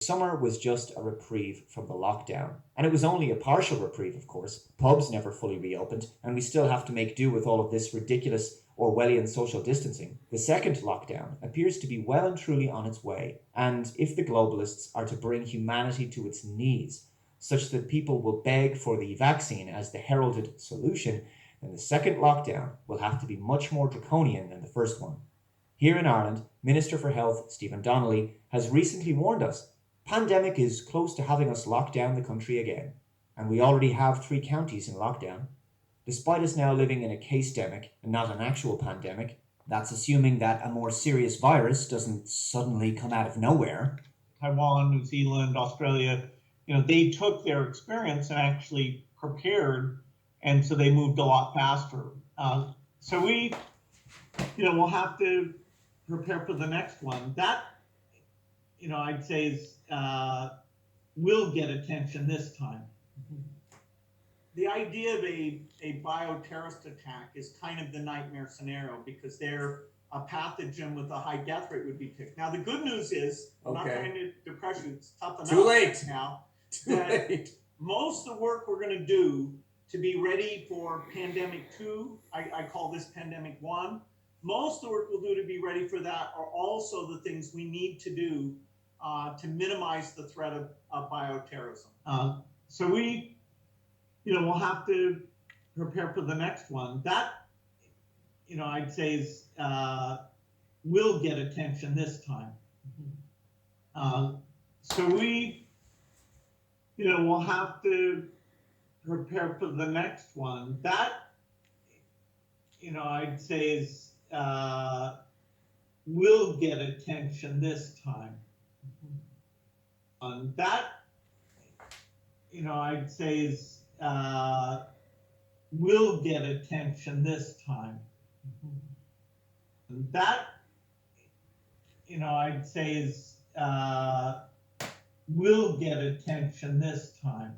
Summer was just a reprieve from the lockdown. And it was only a partial reprieve, of course. Pubs never fully reopened, and we still have to make do with all of this ridiculous Orwellian social distancing. The second lockdown appears to be well and truly on its way. And if the globalists are to bring humanity to its knees, such that people will beg for the vaccine as the heralded solution, then the second lockdown will have to be much more draconian than the first one. Here in Ireland, Minister for Health Stephen Donnelly has recently warned us pandemic is close to having us lock down the country again, and we already have 3 counties in lockdown. Despite us now living in a case-demic and not an actual pandemic, that's assuming that a more serious virus doesn't suddenly come out of nowhere. Taiwan, New Zealand, Australia, they took their experience and actually prepared, and so they moved a lot faster. So we, we'll have to prepare for the next one. That, I'd say is will get attention this time. The idea of a bioterrorist attack is kind of the nightmare scenario because they're a pathogen with a high death rate would be picked. Now, the good news is, I'm not trying to depress you, it's tough enough. Too late. Now. Too late. Most of the work we're going to do to be ready for pandemic 2, I call this pandemic 1, most of the work we'll do to be ready for that are also the things we need to do to minimize the threat of bioterrorism. So we, we'll have to prepare for the next one. That, I'd say is will get attention this time. So we, we'll have to prepare for the next one. That, I'd say is will get attention this time. That, I'd say is will get attention this time. That, I'd say is will get attention this time.